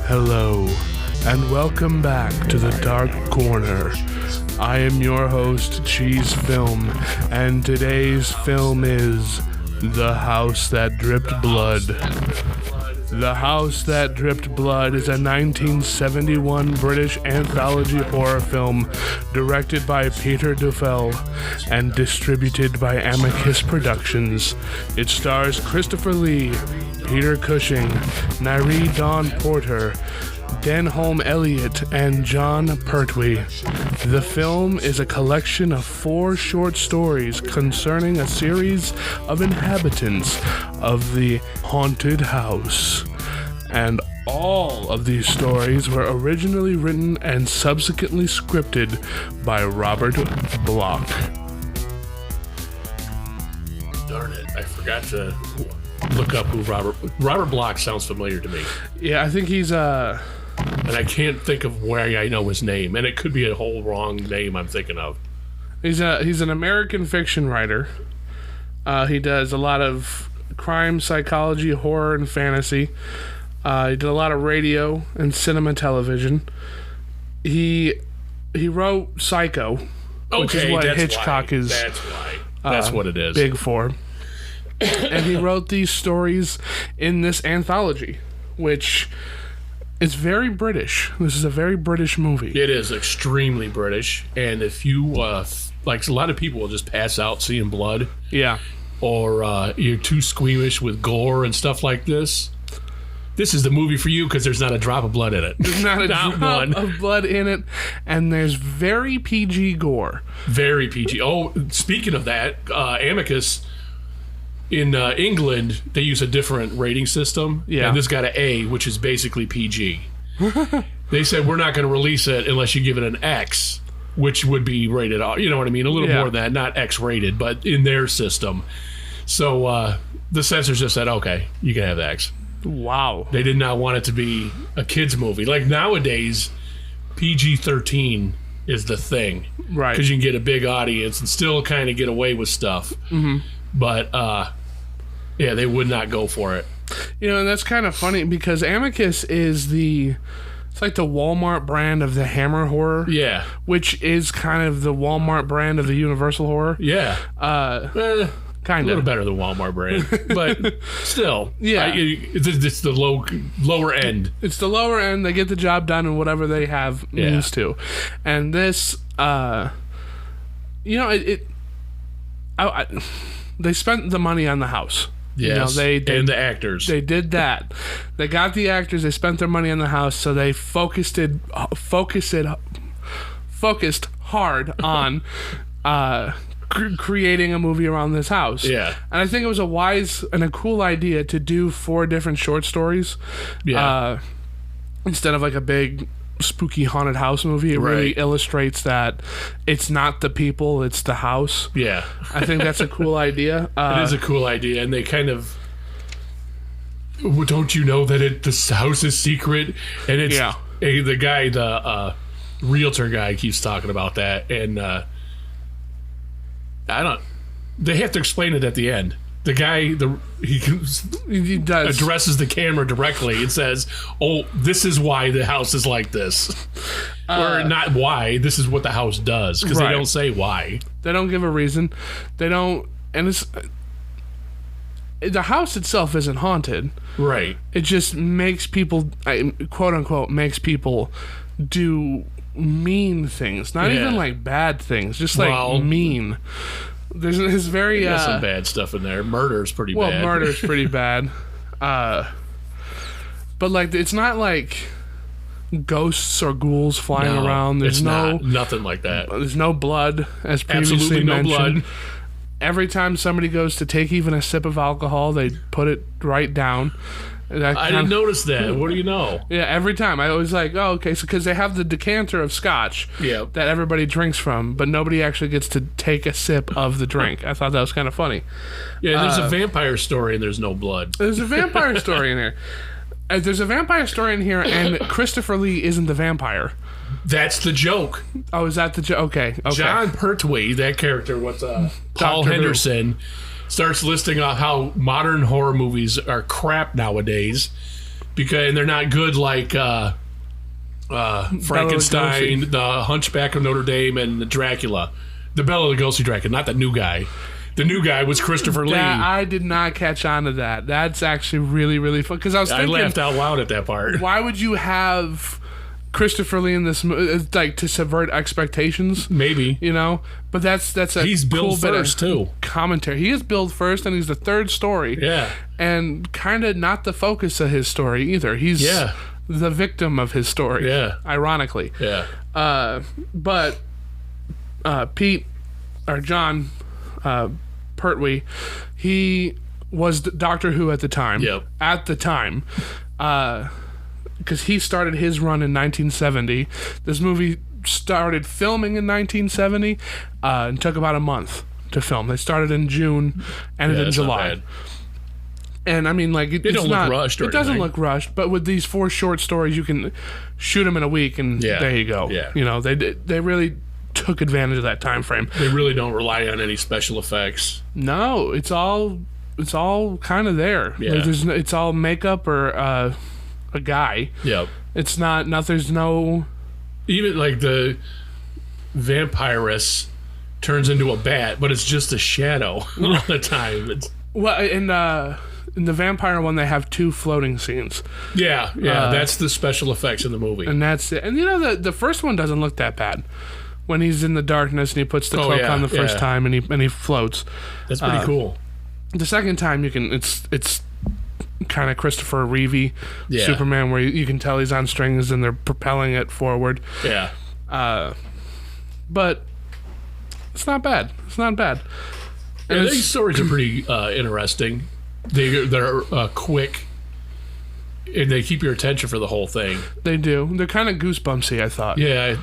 Hello, and welcome back to the Dark Corner. I am your host, Cheese Film, and today's film is The House That Dripped Blood. The House That Dripped Blood is a 1971 British anthology horror film directed by Peter Duffel and distributed by Amicus Productions. It stars Christopher Lee, Peter Cushing, Nairi Dawn Porter, Denholm Elliott, and John Pertwee. The film is a collection of 4 short stories concerning a series of inhabitants of the haunted house. And all of these stories were originally written and subsequently scripted by Robert Bloch. Darn it, I forgot to look up who Robert Bloch sounds familiar to me. Yeah, I think he's and I can't think of where I know his name, and it could be a whole wrong name I'm thinking of. He's an American fiction writer. He does a lot of crime, psychology, horror, and fantasy. He did a lot of radio and cinema television. He wrote Psycho, which is what Hitchcock is. That's why. That's what it is. Big for. And he wrote these stories in this anthology, which is very British. This is a very British movie. It is extremely British, and if you like, a lot of people will just pass out seeing blood. Yeah. Or you're too squeamish with gore and stuff like this. This is the movie for you because there's not a drop of blood in it. There's not a drop of blood in it, and there's very PG gore. Very PG. Oh, speaking of that, Amicus in England, they use a different rating system. Yeah. And this got an A, which is basically PG. They said, we're not going to release it unless you give it an X, which would be rated R. You know what I mean? A little more than that. Not X-rated, but in their system. So the censors just said, okay, you can have X. Wow. They did not want it to be a kid's movie. Like nowadays, PG-13 is the thing. Right. Because you can get a big audience and still kind of get away with stuff. Mm-hmm. But, yeah, they would not go for it. You know, and that's kind of funny because Amicus is it's like the Walmart brand of the Hammer horror. Yeah. Which is kind of the Walmart brand of the Universal horror. Yeah. Kind of. A little better than Walmart brand. But still. Yeah. It's the lower end. It's the lower end. They get the job done and whatever they have means to. And this, you know, they spent the money on the house. Yes, you know, and the actors. They did that. They got the actors. They spent their money on the house, so they focused hard on creating a movie around this house. Yeah, and I think it was a wise and a cool idea to do 4 different short stories. Yeah, instead of like a big spooky haunted house movie. It really illustrates that it's not the people, it's the house. Yeah. I think that's a cool idea. It is a cool idea, and they kind of, well, don't you know that this house is secret? And it's the guy, the realtor guy keeps talking about that, and they have to explain it at the end. The guy, he does addresses the camera directly and says, "Oh, this is why the house is like this," or not why. This is what the house does, because they don't say why. They don't give a reason. They don't, and the house itself isn't haunted. Right. It just makes people, quote unquote, makes people do mean things. Not even like bad things, just like mean. There's very some bad stuff in there. Murder's pretty bad. Well, murder's pretty bad. But like, it's not like ghosts or ghouls flying around. There's nothing like that. There's no blood, as previously mentioned. No blood. Every time somebody goes to take even a sip of alcohol, they put it right down. I didn't notice that. What do you know? Yeah, every time. I was like, oh, okay. So, because they have the decanter of scotch that everybody drinks from, but nobody actually gets to take a sip of the drink. I thought that was kind of funny. Yeah, there's a vampire story and there's no blood. There's a vampire story in here. There's a vampire story in here, and Christopher Lee isn't the vampire. That's the joke. Oh, is that the joke? Okay. John Pertwee, that character with Paul Henderson, starts listing off how modern horror movies are crap nowadays and they're not good like Frankenstein, the Hunchback of Notre Dame, and the Dracula. The Bela Lugosi Dracula, not the new guy. The new guy was Christopher Lee. I did not catch on to that. That's actually really, really fun. Because I laughed out loud at that part. Why would you have Christopher Lee in this movie, like, to subvert expectations? Maybe. You know? But that's a he's cool billed first, too. Commentary. He is billed first, and he's the third story. Yeah. And kind of not the focus of his story, either. He's the victim of his story. Yeah. Ironically. Yeah. But Pete, or John... Pertwee, he was Doctor Who at the time. Yep. At the time. Because he started his run in 1970. This movie started filming in 1970 and took about a month to film. They started in June, ended in July. And I mean, like, it doesn't look rushed, but with these 4 short stories, you can shoot them in a week, and there you go. Yeah. You know, they really took advantage of that time frame. They really don't rely on any special effects. No, it's all kind of there. Yeah. It's all makeup or a guy. Yep. It's not. There's no. Even like the vampiress turns into a bat, but it's just a shadow all the time. Well, in the vampire one, they have 2 floating scenes. Yeah. That's the special effects in the movie, and that's it. And you know, the first one doesn't look that bad. When he's in the darkness and he puts the cloak on the first time and he floats. That's pretty cool. The second time it's kind of Christopher Reeve Superman, where you can tell he's on strings and they're propelling it forward. Yeah. But it's not bad. It's not bad. And these stories are pretty interesting. They're quick. And they keep your attention for the whole thing. They do. They're kind of goosebumpsy, I thought. Yeah.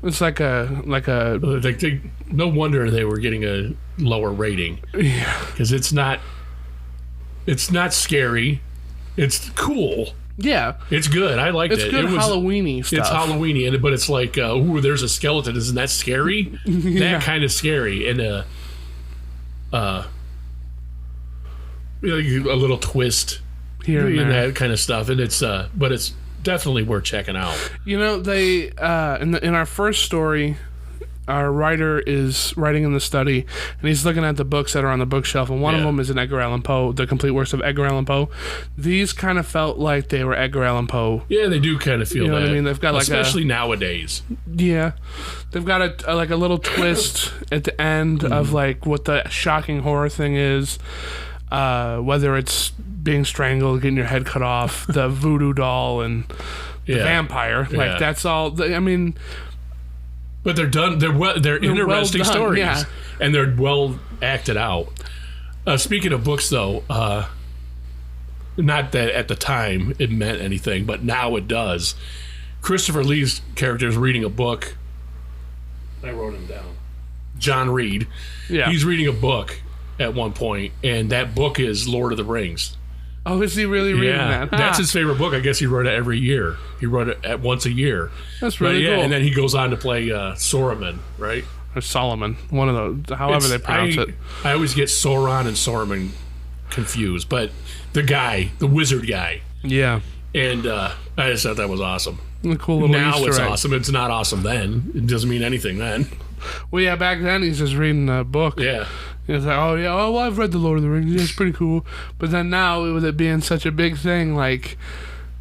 It's like no wonder they were getting a lower rating. Yeah. Because it's not scary. It's cool. Yeah. It's good. I liked it. It's good Halloween-y stuff. It's Halloween-y, but it's like, ooh, there's a skeleton. Isn't that scary? That kind of scary. And a little twist. Here and that kind of stuff, and but it's definitely worth checking out. You know, they in our first story, our writer is writing in the study, and he's looking at the books that are on the bookshelf, and one of them is an Edgar Allan Poe, the complete works of Edgar Allan Poe. These kind of felt like they were Edgar Allan Poe. Yeah, they do kind of feel that. What I mean? They've got especially nowadays. Yeah, they've got a little twist at the end of like what the shocking horror thing is. Whether it's being strangled, getting your head cut off, the voodoo doll, and the vampire, like that's all. I mean, but they're done. They're interesting well stories, and they're well acted out. Speaking of books, though, not that at the time it meant anything, but now it does. Christopher Lee's character is reading a book. I wrote him down. John Reed. Yeah, he's reading a book at one point, and that book is Lord of the Rings. Oh, is he really reading that? That's his favorite book. I guess he wrote it every year. He wrote it at once a year. That's really cool. And then he goes on to play Saruman, right? Or Solomon, one of those, however they pronounce it. I always get Sauron and Saruman confused, but the wizard guy. Yeah. And I just thought that was awesome. A cool little now Easter it's egg. Awesome. It's not awesome then. It doesn't mean anything then. Well, yeah, back then he's just reading a book. Yeah. It's like, well, I've read The Lord of the Rings. Yeah, it's pretty cool. But then now, with it being such a big thing, like,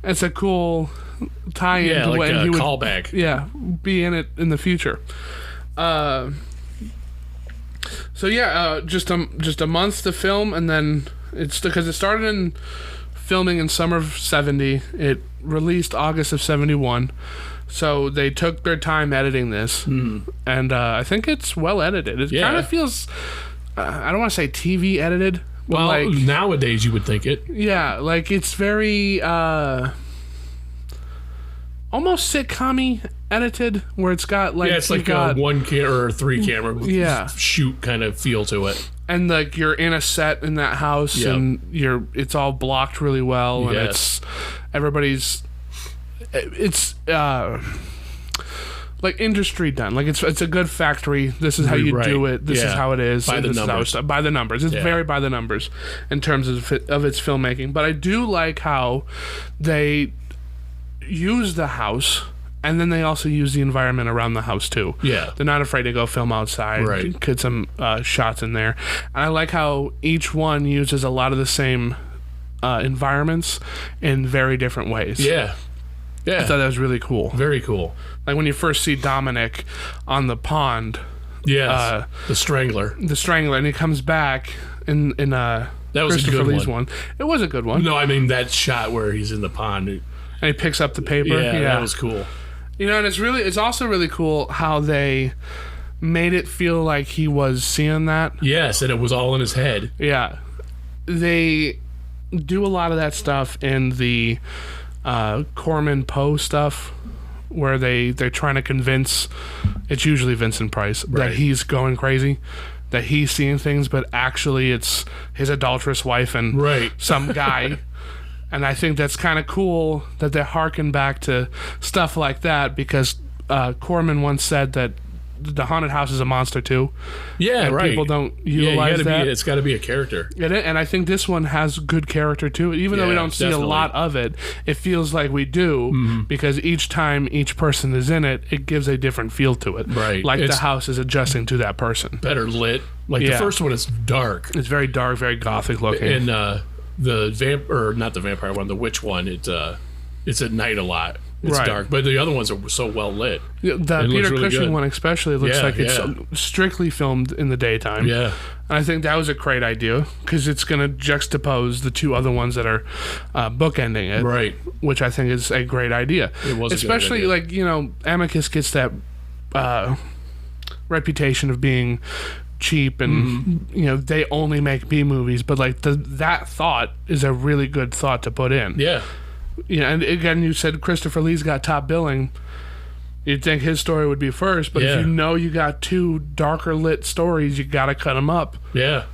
it's a cool tie-in to like when a he would callback. Yeah, be in it in the future. Just a month to film, and then it's because it started in filming in summer of 70. It released August of 71. So they took their time editing this, and I think it's well edited. It kind of feels, I don't want to say TV edited. But well, like, nowadays you would think it. Yeah, like it's very almost sitcom-y edited, where it's got like it's like a 1 camera or 3 camera shoot kind of feel to it. And like you're in a set in that house, and it's all blocked really well, and it's like industry done. Like it's a good factory. This is how you do it. This is how it is. By the numbers. By the numbers. It's very by the numbers in terms of its filmmaking. But I do like how they use the house, and then they also use the environment around the house too. Yeah, they're not afraid to go film outside. Right. Get some shots in there. And I like how each one uses a lot of the same environments in very different ways. Yeah. I thought that was really cool. Very cool. Like when you first see Dominic on the pond. Yes. The Strangler. And he comes back in that was Christopher Lee's one. It was a good one. No, I mean that shot where he's in the pond and he picks up the paper. Yeah, that was cool. You know, and it's also really cool how they made it feel like he was seeing that. Yes, and it was all in his head. Yeah. They do a lot of that stuff in the Corman Poe stuff, where they're trying to convince, it's usually Vincent Price, that he's going crazy, that he's seeing things, but actually it's his adulterous wife and some guy. And I think that's kind of cool that they harken back to stuff like that, because Corman once said that the haunted house is a monster too. Yeah, and people don't utilize that. It's got to be a character. And I think this one has good character too. Even though we don't see a lot of it, it feels like we do, because each time each person is in it, it gives a different feel to it. Right. Like the house is adjusting to that person. Better lit. Like the first one is dark. It's very dark, very gothic looking. And not the vampire one, the witch one, it's at night a lot. It's dark, but the other ones are so well lit. The Peter Cushing one especially looks like it's strictly filmed in the daytime. Yeah. And I think that was a great idea, because it's going to juxtapose the two other ones that are bookending it. Right. Which I think is a great idea. It was especially, like, you know, Amicus gets that reputation of being cheap and you know, they only make B movies, but like that thought is a really good thought to put in. Yeah. Yeah, and again, you said Christopher Lee's got top billing. You'd think his story would be first, but if you know you got two darker lit stories, you got to cut them up. Yeah.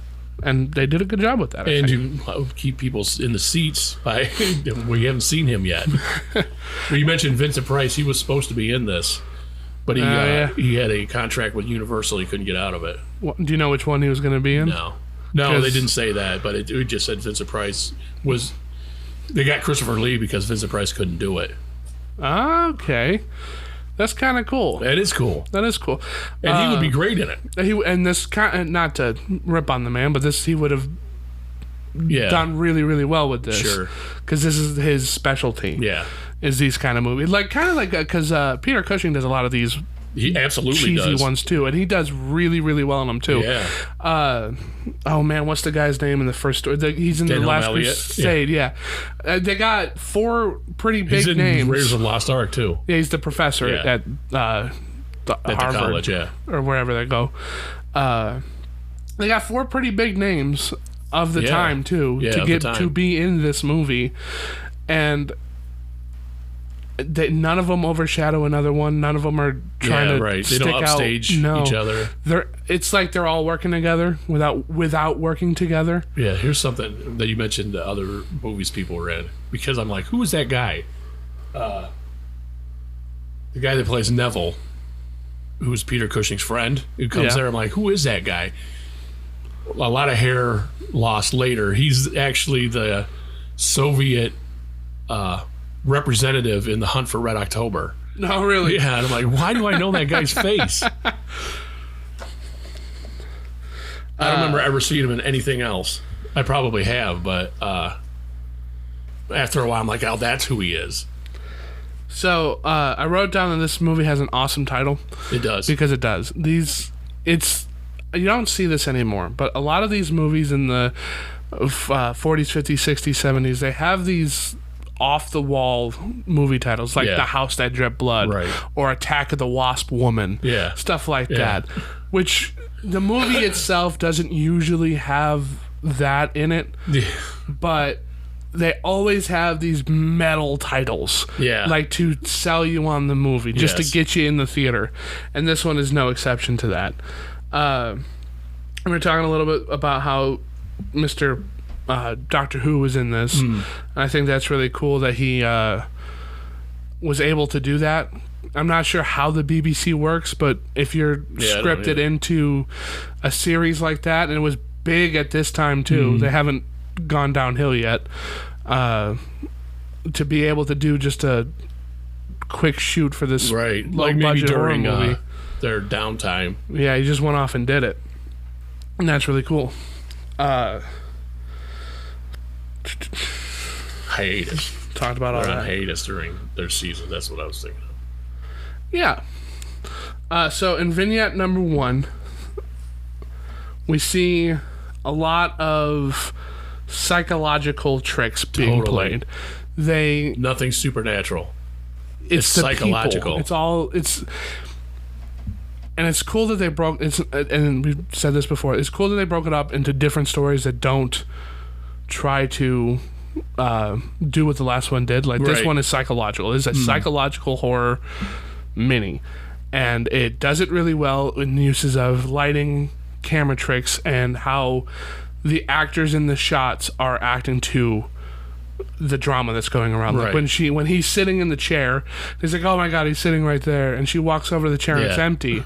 And they did a good job with that. And you keep people in the seats by we haven't seen him yet. You mentioned Vincent Price. He was supposed to be in this, but he had a contract with Universal. He couldn't get out of it. Do you know which one he was going to be in? No, they didn't say that, but it just said Vincent Price was. They got Christopher Lee because Vincent Price couldn't do it. Okay. That's kind of cool. That is cool. That is cool. And he would be great in it. Not to rip on the man, but he would have done really, really well with this. Sure. Because this is his specialty. Yeah. Is these kind of movies. Because Peter Cushing does a lot of these. He absolutely cheesy does. ones too, and he does really, really well in them too. Yeah. Oh man, what's the guy's name in the first story? He's in Daniel the Last Elliott. Crusade. Yeah. They got four pretty big he's in names. Raiders of the Lost Ark too. Yeah, he's the professor at Harvard, the college, or wherever they go. They got four pretty big names of the time too to be in this movie, and. None of them overshadow another one. None of them are trying to stick they don't upstage each other. It's like they're all working together without working together. Yeah, here's something that you mentioned the other movies people were in, because I'm like, who is that guy? The guy that plays Neville, who's Peter Cushing's friend, who comes there. I'm like, who is that guy? A lot of hair lost later. He's actually the Soviet representative in The Hunt for Red October. No, really? Yeah, and I'm like, why do I know that guy's face? I don't remember ever seeing him in anything else. I probably have, but after a while, I'm like, oh, that's who he is. So I wrote down that this movie has an awesome title. It does. Because it does. You don't see this anymore, but a lot of these movies in the 40s, 50s, 60s, 70s, they have these off-the-wall movie titles like The House That Dripped Blood or Attack of the Wasp Woman, stuff like that, which the movie itself doesn't usually have that in it, but they always have these metal titles like to sell you on the movie, just to get you in the theater, and this one is no exception to that. We're talking a little bit about how Mr. Doctor Who was in this, and I think that's really cool that he was able to do that, I'm not sure how the BBC works, but if you're scripted into a series like that, and it was big at this time too, they haven't gone downhill yet, to be able to do just a quick shoot for this low budget horror movie. Their downtime. Yeah, he just went off and did it. And that's really cool. Hiatus. Talked about all that. Hiatus during their season. That's what I was thinking of. Yeah. So in vignette number 1, we see a lot of psychological tricks being played. Nothing supernatural. It's psychological. People. And it's cool that they broke. And we've said this before. It's cool that they broke it up into different stories that don't try to do what the last one did. Like this one is psychological. It's a psychological horror mini, and it does it really well in uses of lighting, camera tricks, and how the actors in the shots are acting to the drama that's going around. Like when he's sitting in the chair, he's like, oh my god, he's sitting right there, and she walks over to the chair and it's empty.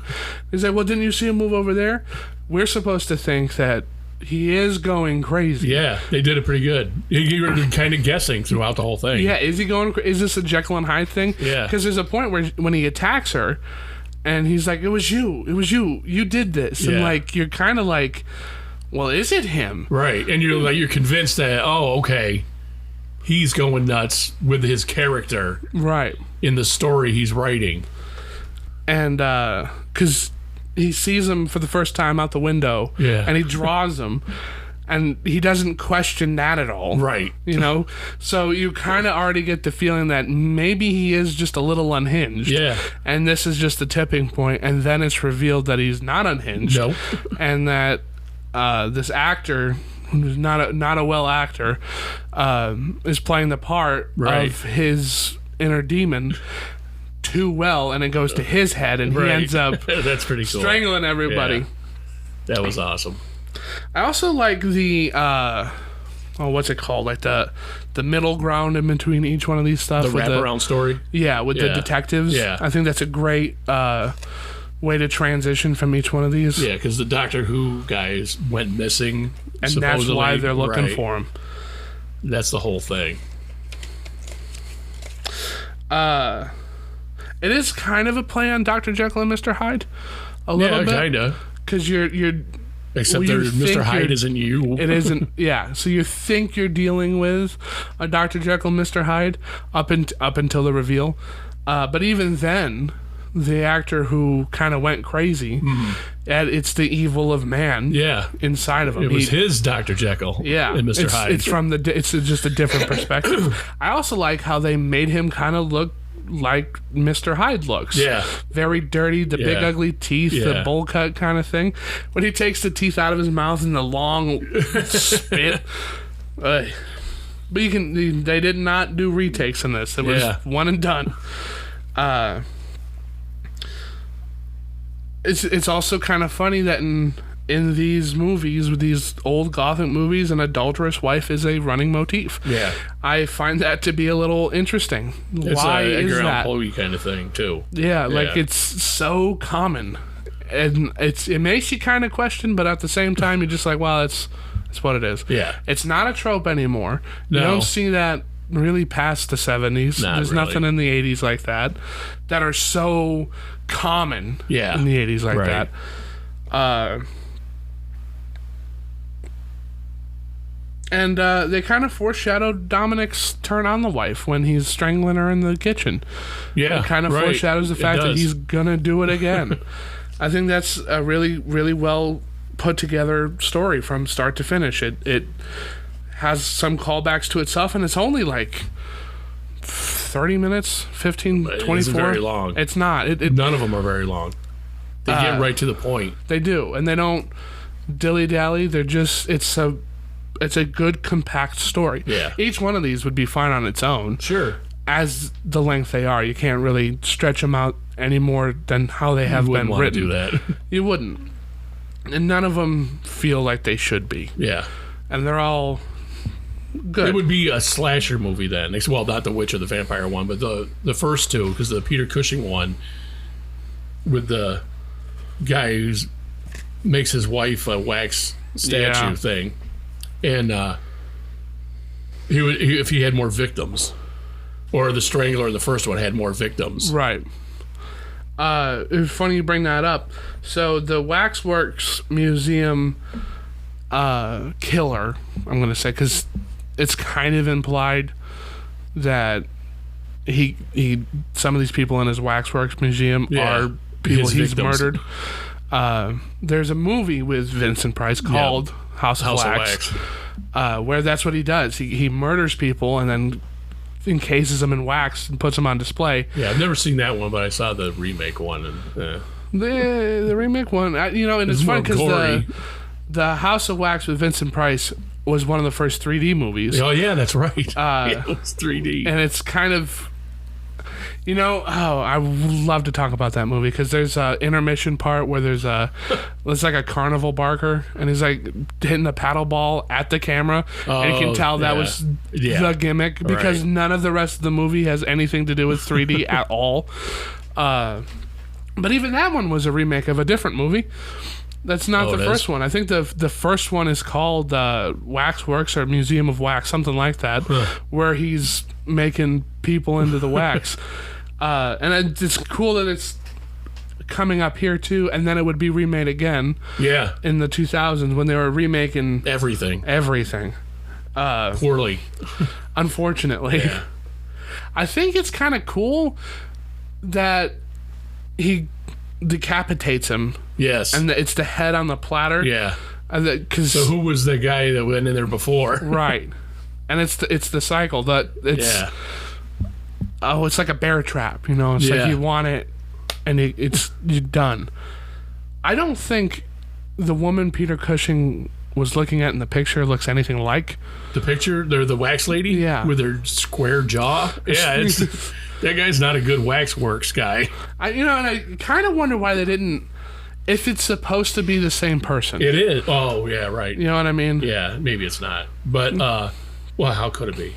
He's like, well, didn't you see him move over there? We're supposed to think that he is going crazy. Yeah, they did it pretty good. You were kind of guessing throughout the whole thing. Yeah, is this a Jekyll and Hyde thing? Yeah, because there's a point where when he attacks her and he's like, it was you you did this, and like you're kind of like, well, is it him? Right. And you're convinced that, oh, okay, he's going nuts with his character, right, in the story he's writing. And because he sees him for the first time out the window, and he draws him, and he doesn't question that at all. Right. So you kind of already get the feeling that maybe he is just a little unhinged. Yeah. And this is just the tipping point, and then it's revealed that he's not unhinged. Nope. And that this actor, who's not a well actor, is playing the part of his inner demon too well, and it goes to his head, and he ends up that's pretty cool, strangling everybody. Yeah. That was awesome. I also like the what's it called? Like the middle ground in between each one of these stuff. The wraparound story. Yeah, with the detectives. Yeah. I think that's a great way to transition from each one of these. Yeah, because the Doctor Who guys went missing, and supposedly. That's why they're looking for him. That's the whole thing. It is kind of a play on Dr. Jekyll and Mr. Hyde, a little bit. Yeah, kind of. Because you're except Mr. Hyde isn't you. It isn't. Yeah. So you think you're dealing with a Dr. Jekyll, Mr. Hyde up until the reveal, but even then, the actor who kind of went crazy, it's the evil of man. Yeah. Inside of him. It was his Dr. Jekyll. Yeah. And Mr. Hyde. It's just a different perspective. I also like how they made him kind of look like Mr. Hyde looks. Yeah. Very dirty, the big ugly teeth, the bowl cut kind of thing. When he takes the teeth out of his mouth and the long spit. But they did not do retakes in this. It was one and done. It's also kind of funny that in these movies, with these old Gothic movies, an adulterous wife is a running motif. Yeah. I find that to be a little interesting. It's Why a is Edgar that? Allan Poe kind of thing, too. Yeah, like it's so common. And it makes you kind of question, but at the same time, you're just like, well, it's what it is. Yeah. It's not a trope anymore. You don't see that really past the 70s. There's nothing in the 80s like that are so common in the 80s like that. And they kind of foreshadowed Dominic's turn on the wife when he's strangling her in the kitchen. Yeah, it kind of foreshadows the fact that he's going to do it again. I think that's a really, really well put together story from start to finish. It has some callbacks to itself, and it's only like 30 minutes, 15, 24. It's very long. It's not. None of them are very long. They get right to the point. They do, and they don't dilly-dally. They're just, it's a good compact story. Yeah. Each one of these would be fine on its own. Sure. As the length they are, you can't really stretch them out any more than how they have been written. You wouldn't want to do that. You wouldn't. And none of them feel like they should be. Yeah. And they're all good. It would be a slasher movie then. Well, not the witch or the vampire one, but the first two, because the Peter Cushing one with the guy who makes his wife a wax statue thing, and if he had more victims, or the Strangler in the first one had more victims, right. It's funny you bring that up. So the Waxworks Museum killer, I'm going to say, because it's kind of implied that he some of these people in his Waxworks Museum are people he's murdered. There's a movie with Vincent Price called House of Wax. Where that's what he does. He murders people and then encases them in wax and puts them on display. Yeah, I've never seen that one, but I saw the remake one. And the remake one, and it's funny because the House of Wax with Vincent Price was one of the first 3D movies. Oh yeah, that's right. It was 3D, and it's kind of. I would love to talk about that movie because there's a intermission part where it's like a carnival barker and he's like hitting the paddle ball at the camera, and you can tell that was the gimmick because none of the rest of the movie has anything to do with 3D at all. But even that one was a remake of a different movie. That's not the first one. I think the first one is called Waxworks or Museum of Wax, something like that, where he's making people into the wax. And it's cool that it's coming up here too, and then it would be remade again. Yeah. In the 2000s when they were remaking everything. Poorly. Unfortunately. Yeah. I think it's kind of cool that he decapitates him. Yes. And it's the head on the platter. Yeah. So who was the guy that went in there before? Right. And it's the cycle that it's it's like a bear trap, It's like you want it and you're done. I don't think the woman Peter Cushing was looking at in the picture looks anything like the picture. They're the wax lady, yeah, with her square jaw. Yeah, that guy's not a good waxworks guy. And I kind of wonder why they didn't. If it's supposed to be the same person, it is. Oh yeah, right. You know what I mean? Yeah, maybe it's not, but well, how could it be?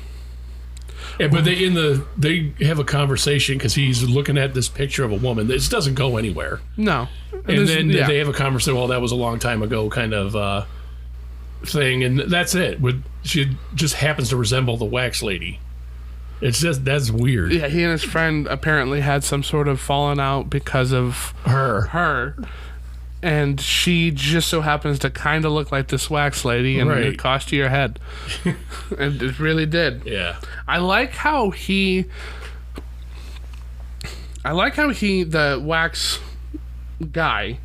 Yeah, but they have a conversation because he's looking at this picture of a woman. This doesn't go anywhere. No, and then they have a conversation. Well, that was a long time ago, kind of thing, and that's it. She just happens to resemble the wax lady. It's just that's weird. Yeah, he and his friend apparently had some sort of falling out because of her. And she just so happens to kind of look like this wax lady, and it cost you your head. And it really did. Yeah. I like how the wax guy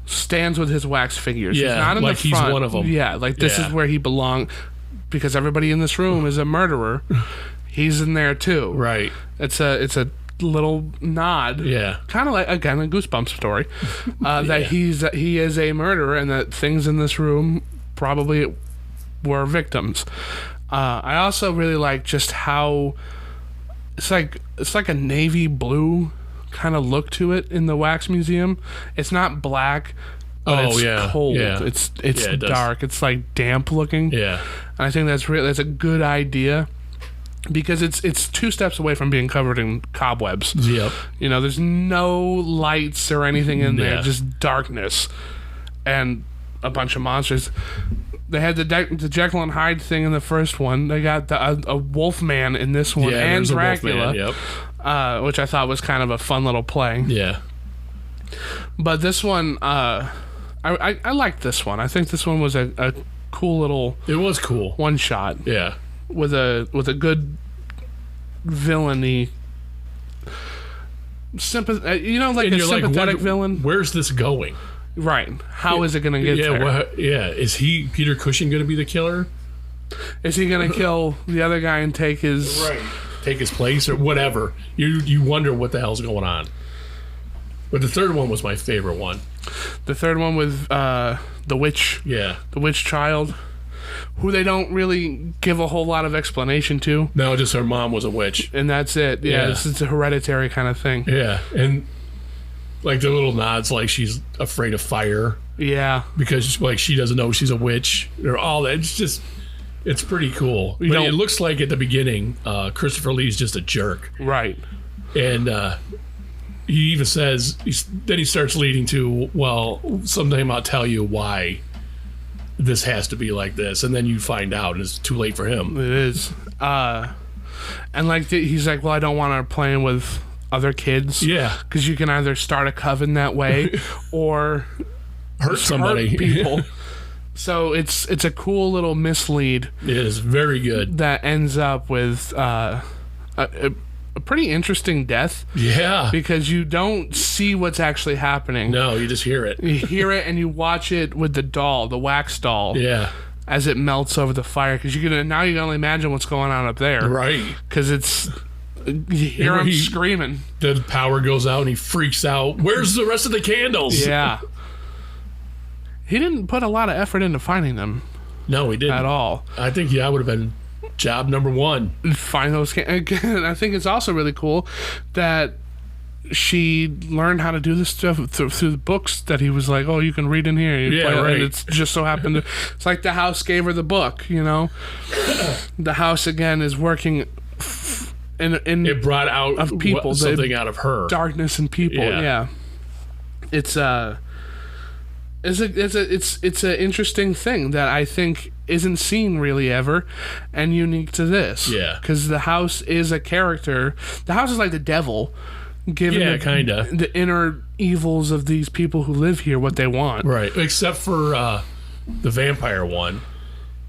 stands with his wax figures. Yeah, he's not in like the front. He's one of them. Yeah, like this is where he belongs, because everybody in this room is a murderer. He's in there too. Right. It's a little nod, kind of like, again, a Goosebumps story, that he is a murderer and that things in this room probably were victims. I also really like just how it's like a navy blue kind of look to it in the wax museum. It's not black, but it's cold. Yeah. It's dark. It's like damp looking. Yeah, and I think that's a good idea. Because it's 2 steps away from being covered in cobwebs. Yep. There's no lights or anything in there, just darkness and a bunch of monsters. They had the Jekyll and Hyde thing in the first one. They got a wolf man in this one, and Dracula, which I thought was kind of a fun little play. Yeah. But this one, I liked this one. I think this one was a cool little. It was cool. One shot. Yeah. With a good villainy sympathetic villain. Where's this going? Right. How is it going to get there? Is Peter Cushing going to be the killer? Is he going to kill the other guy and take his place or whatever? You wonder what the hell's going on. But the third one was my favorite one. The third one with the witch. Yeah. The witch child, who they don't really give a whole lot of explanation to. No, just her mom was a witch. And that's it. Yeah. It's a hereditary kind of thing. Yeah. And like the little nods, like she's afraid of fire. Yeah. Because like she doesn't know she's a witch or all that. It's pretty cool. But it looks like at the beginning, Christopher Lee's just a jerk. Right. And he even says, then he starts leading to, well, sometime I'll tell you why this has to be like this. And then you find out, and it's too late for him. It is. And like he's like, well, I don't want her playing with other kids. Yeah. Because you can either start a coven that way or hurt somebody. Hurt people. So it's a cool little mislead. It is very good. That ends up with a pretty interesting death. Yeah. Because you don't see what's actually happening. No, you just hear it. You hear it and you watch it with the doll, the wax doll. Yeah. As it melts over the fire. Because you can only imagine what's going on up there. Right. Because you hear him screaming. The power goes out and he freaks out. Where's the rest of the candles? Yeah. He didn't put a lot of effort into finding them. No, he didn't. At all. I think that would have been job number one. Find those again. I think it's also really cool that she learned how to do this stuff through the books that he was like, oh, you can read in here. Right. It's just so happened to... It's like the house gave her the book, you know? The house, again, is working... it brought out of people, something out of her. Darkness in people, yeah. It's an interesting thing that I think isn't seen really ever and unique to this. Yeah. Because the house is a character. The house is like the devil giving the inner evils of these people who live here what they want. Right. Except for the vampire one.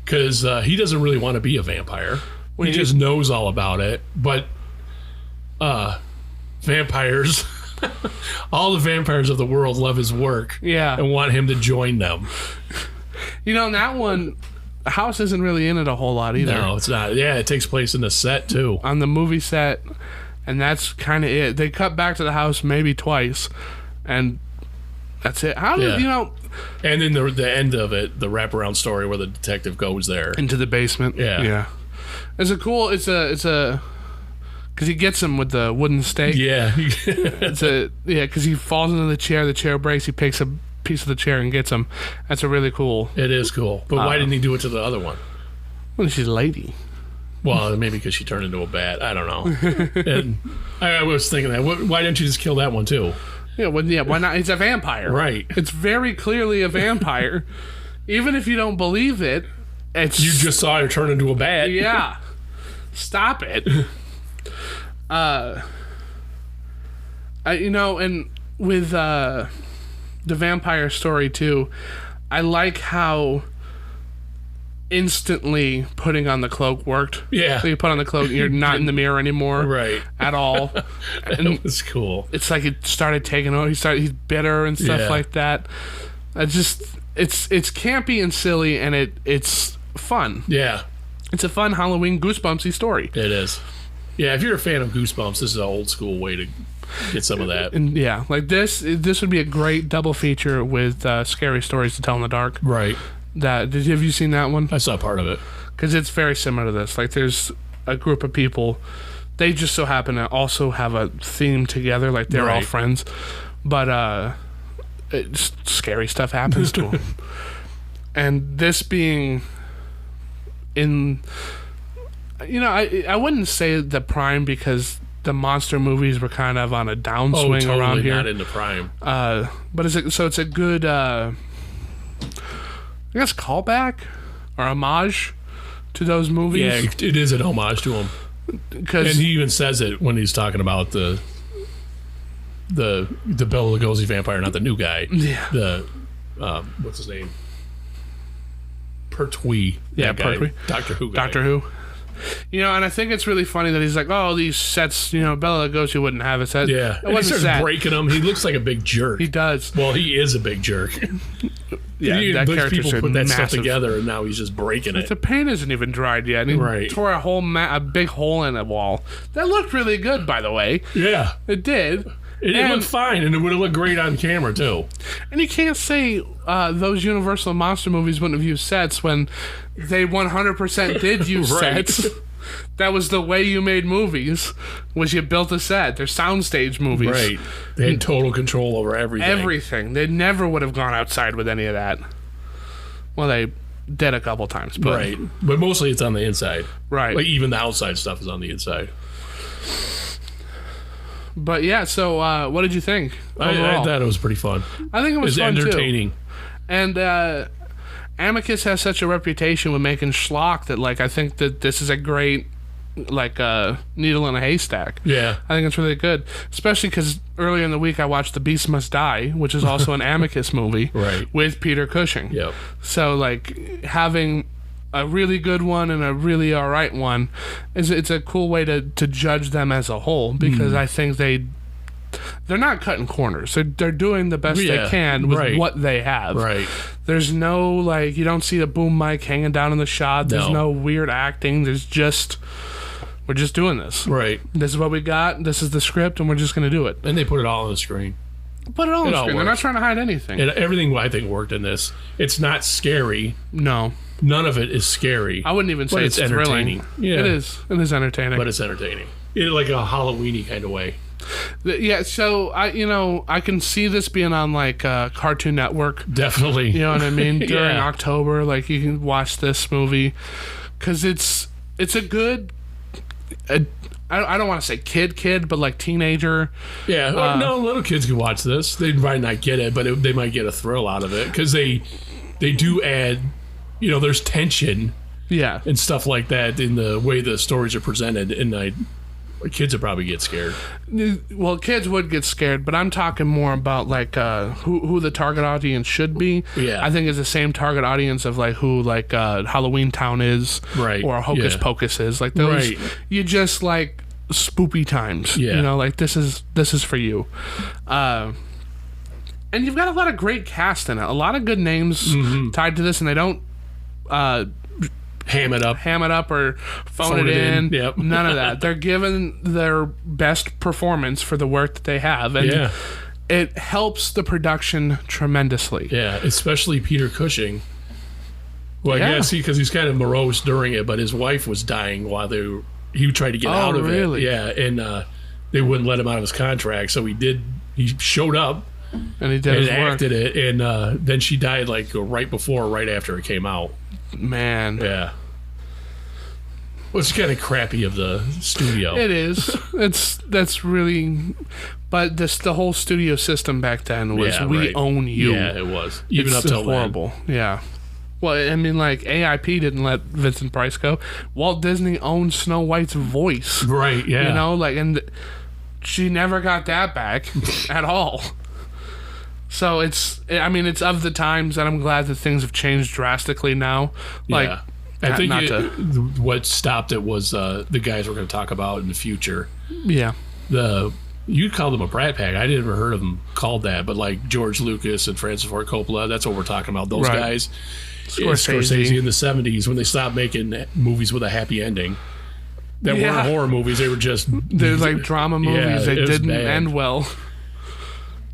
Because he doesn't really want to be a vampire. He just knows all about it. But vampires... all the vampires of the world love his work and want him to join them. You know, in that one, the house isn't really in it a whole lot either. No, it's not. Yeah, it takes place in the set, too. On the movie set, and that's kind of it. They cut back to the house maybe twice, and that's it. How did, you know... And then the end of it, the wraparound story where the detective goes there. Into the basement. Yeah. It's a cool... It's a... Because he gets him with the wooden stake. Yeah. Because he falls into the chair breaks, he picks a piece of the chair and gets him. That's a really cool. It is cool. But why didn't he do it to the other one? Well, she's a lady. Well, maybe because she turned into a bat. I don't know. And I was thinking that. Why didn't you just kill that one too? Yeah, why not? It's a vampire. Right. It's very clearly a vampire. Even if you don't believe it, it's... You just saw her turn into a bat. Yeah. Stop it. And with the vampire story too, I like how instantly putting on the cloak worked. Yeah. So you put on the cloak, you're not in the mirror anymore. Right. At all. And it was cool. It's like it started taking over. He's bitter and stuff like that. It's campy and silly, and it's fun. Yeah. It's a fun Halloween Goosebumpsy story. It is. Yeah, if you're a fan of Goosebumps, this is an old school way to get some of that. And yeah, like this would be a great double feature with Scary Stories to Tell in the Dark. Right. Have you seen that one? I saw part of it. Because it's very similar to this. Like there's a group of people, they just so happen to also have a theme together. Like they're all friends, but scary stuff happens to them. And this being in... You know, I wouldn't say the prime because the monster movies were kind of on a downswing around here. Not in the prime. But it's a good, I guess, callback or homage to those movies. Yeah, it is an homage to them. And he even says it when he's talking about the Bela Lugosi vampire, not the new guy. Yeah. The what's his name? Pertwee. Yeah, Pertwee. Doctor Who guy. Doctor Who. You know, and I think it's really funny that he's like, oh, these sets, you know, Bela Lugosi wouldn't have a set. Yeah. And he starts breaking them. He looks like a big jerk. He does. Well, he is a big jerk. Yeah, that people put that massive stuff together, and now he's just breaking it. The paint isn't even dried yet. And he tore a big hole in the wall. That looked really good, by the way. Yeah. It did. It looked fine, and it would have looked great on camera, too. And you can't say those Universal monster movies wouldn't have used sets when they 100% did use sets. That was the way you made movies, was you built a set. They're soundstage movies. Right. They had total control over everything. Everything. They never would have gone outside with any of that. Well, they did a couple times. But, right. But mostly it's on the inside. Right. Like even the outside stuff is on the inside. But yeah, so what did you think? I thought it was pretty fun. I think it was fun entertaining. Too. And Amicus has such a reputation with making schlock that like I think that this is a great like needle in a haystack. Yeah. I think it's really good, especially because earlier in the week I watched The Beast Must Die, which is also an Amicus movie, right, with Peter Cushing. Yep. So like having a really good one and a really all right one it's a cool way to judge them as a whole, because I think they're not cutting corners. They're doing the best they can with what they have. Right. There's no like, you don't see a boom mic hanging down in the shot. There's no weird acting. There's just, we're just doing this. Right. This is what we got. This is the script, and we're just going to do it. And they put it all on the screen. Put it all on the screen. They're not trying to hide anything. And everything I think worked in this. It's not scary. No. None of it is scary. I wouldn't even say it's entertaining. Yeah. It is. It is entertaining. But it's entertaining. In like a Halloween-y kind of way. Yeah, so I can see this being on like Cartoon Network. Definitely. You know what I mean? During October, like you can watch this movie because it's a good. I don't want to say kid, but like teenager. Yeah, no, little kids can watch this. They might not get it, but they might get a thrill out of it because they do add, there's tension, and stuff like that in the way the stories are presented, and kids would probably get scared. Well, kids would get scared, but I'm talking more about like who the target audience should be. Yeah, I think is the same target audience of like who like Halloween Town is, right, or Hocus Pocus is. Like those, you just like spoopy times. Yeah, like this is for you. And you've got a lot of great cast in it. A lot of good names tied to this, and they don't ham it up or phone it in. Yep. None of that. They're giving their best performance for the work that they have, and it helps the production tremendously. Yeah, especially Peter Cushing. Well, I guess because he's kind of morose during it, but his wife was dying while he tried to get out of it. Yeah, and they wouldn't let him out of his contract, so he showed up and he did his work. Acted it, and then she died like right after it came out. Man. Yeah. Well, it's kind of crappy of the studio. It is. That's really, but the whole studio system back then was we own you. Yeah, it was. Even up till horrible. Then. Yeah. Well, I mean, like AIP didn't let Vincent Price go. Walt Disney owned Snow White's voice. Right. Yeah. And she never got that back at all. So it's of the times, and I'm glad that things have changed drastically now. Like, I think what stopped it was the guys we're going to talk about in the future. Yeah. You called them a brat pack. I didn't ever heard of them called that, but like George Lucas and Francis Ford Coppola, that's what we're talking about. Those guys. Scorsese in the 70s when they stopped making movies with a happy ending. That weren't horror movies. They were they're like drama movies. They didn't end well.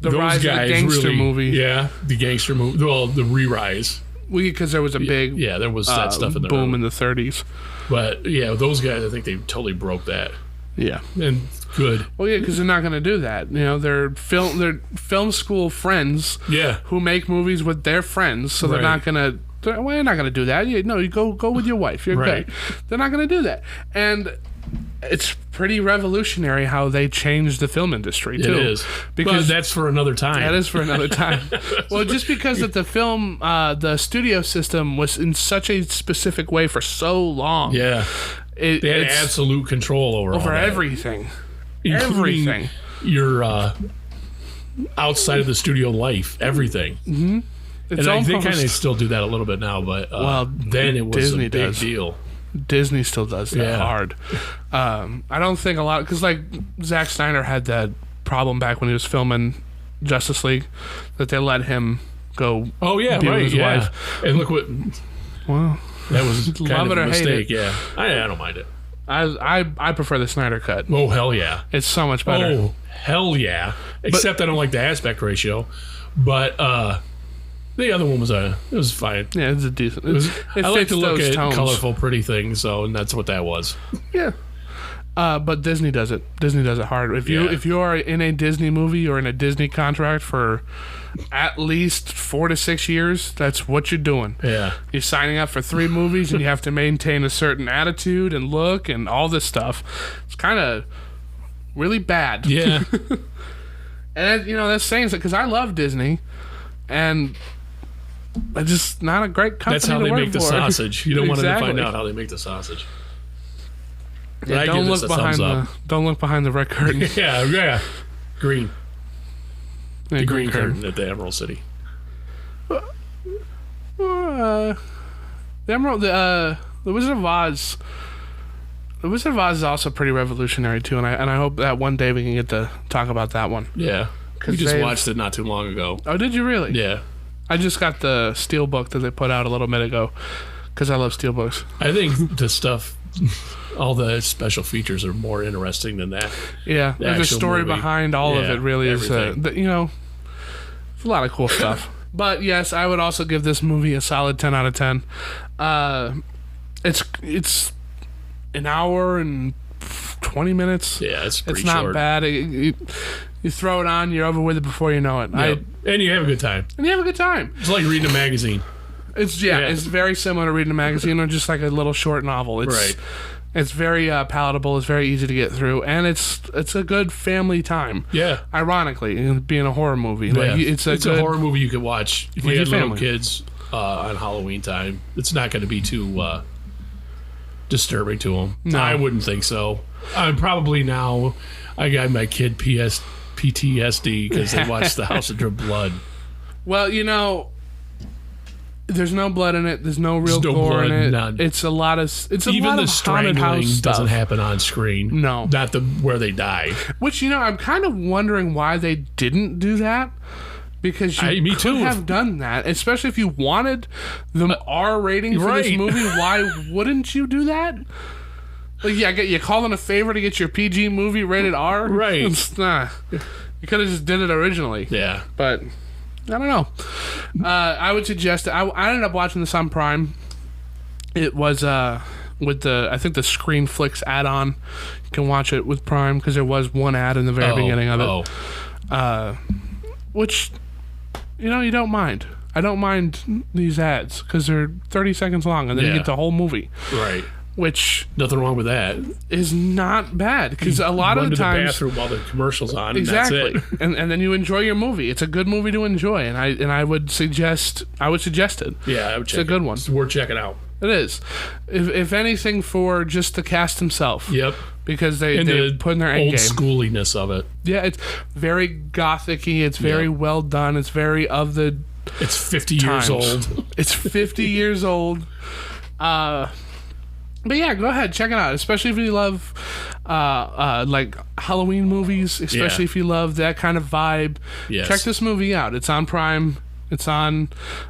The Those rise guys of the gangster really, movie. Yeah, the gangster movie. Well, the re-rise. Because there was a big there was that stuff in the boom in the 30s. But those guys, I think they totally broke that. Yeah, and good. Well, because they're not going to do that. They're film school friends. Yeah, who make movies with their friends, so they're not going to. Well, you're not going to do that. You go with your wife. You're good. They're not going to do that, and it's pretty revolutionary how they changed the film industry too. It is, because that's for another time. That is for another time. Well, just because that the film, the studio system was in such a specific way for so long. Yeah, they had absolute control over everything, including your outside of the studio life, everything. Mm-hmm. And they kind of still do that a little bit now, but then it was Disney a big deal. Disney still does that hard. I don't think a lot, because like Zack Snyder had that problem back when he was filming Justice League, that they let him go. Oh yeah, be with his wife. And look what. Well, that was kind of a mistake. Hate it. Yeah, I don't mind it. I prefer the Snyder cut. Oh hell yeah, it's so much better. Oh hell yeah, except I don't like the aspect ratio, but. The other one was fine. Yeah, it's a decent. I like to look at colorful, pretty things, and that's what that was. Yeah. But Disney does it. Disney does it hard. If you are in a Disney movie or in a Disney contract for at least 4 to 6 years, that's what you're doing. Yeah. You're signing up for 3 movies and you have to maintain a certain attitude and look and all this stuff. It's kind of really bad. Yeah. And that's saying something because I love Disney, and it's just not a great company. That's how to they work make the for. sausage. You don't want to Exactly. find out how they make the sausage. Yeah, I don't give look this a thumbs up. don't look behind the red curtain. Yeah. Green. Yeah, The green curtain at the Emerald City. The Wizard of Oz. The Wizard of Oz is also pretty revolutionary too, and I hope that one day we can get to talk about that one. Yeah. We just watched it not too long ago. Oh, did you really? Yeah. I just got the Steelbook that they put out a little bit ago because I love Steelbooks. I think the stuff, all the special features are more interesting than that. Yeah, the story movie. behind all of it really everything. is, it's a lot of cool stuff. But yes, I would also give this movie a solid 10 out of 10. It's an hour and 20 minutes. Yeah, it's pretty It's not short. bad. You throw it on, you're over with it before you know it. Yep. And you have a good time. And you have a good time. It's like reading a magazine. It's very similar to reading a magazine or just like a little short novel. Right. It's very palatable. It's very easy to get through, and it's a good family time. Yeah. Ironically, being a horror movie, like, Yeah. it's a horror movie you could watch if you with had your little family. kids on Halloween time. It's not going to be too disturbing to them. No. I wouldn't think so. I'm probably now. I got my kid PTSD because they watched The House of Blood. Well, there's no blood in it. There's no real no gore in blood, it. none. It's a lot of Even lot the of haunted house strangling stuff. doesn't happen on screen. No. Not where they die. Which I'm kind of wondering why they didn't do that. Because you Me could too. have done that, especially if you wanted the R rating for this right. movie. Why wouldn't you do that? Like, you calling a favor to get your PG movie rated R? Right. It's, nah. You could have just did it originally. Yeah. But I don't know. I would suggest it. I ended up watching this on Prime. It was with I think the Screen Flicks add-on. You can watch it with Prime because there was one ad in the very beginning of it. Which, you don't mind. I don't mind these ads because they're 30 seconds long and then you get the whole movie. Right. Which nothing wrong with that. Is not bad because a lot of the Run to times the bathroom while the commercial's on. exactly, and that's it. and then you enjoy your movie. It's a good movie to enjoy, and I would suggest it. Yeah, I would check it's a good one. It's worth checking out. It is, if anything, for just the cast himself. Yep. Because they put in their end old game. schooliness of it. Yeah, it's very gothic-y. It's very well done. It's very of the. It's 50 times. years old. It's 50 years old. But yeah, go ahead, check it out. Especially if you love like Halloween movies. Especially if you love that kind of vibe. Yes. Check this movie out. It's on Prime. It's on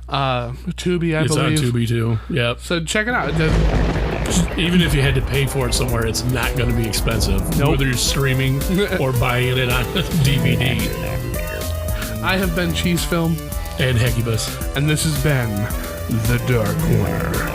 Tubi, I believe. It's on Tubi too. Yep. So check it out. Even if you had to pay for it somewhere, it's not going to be expensive. Nope. Whether you're streaming or buying it on DVD. I have been Cheese Film. And Hecubus. And this has been The Dark Corner.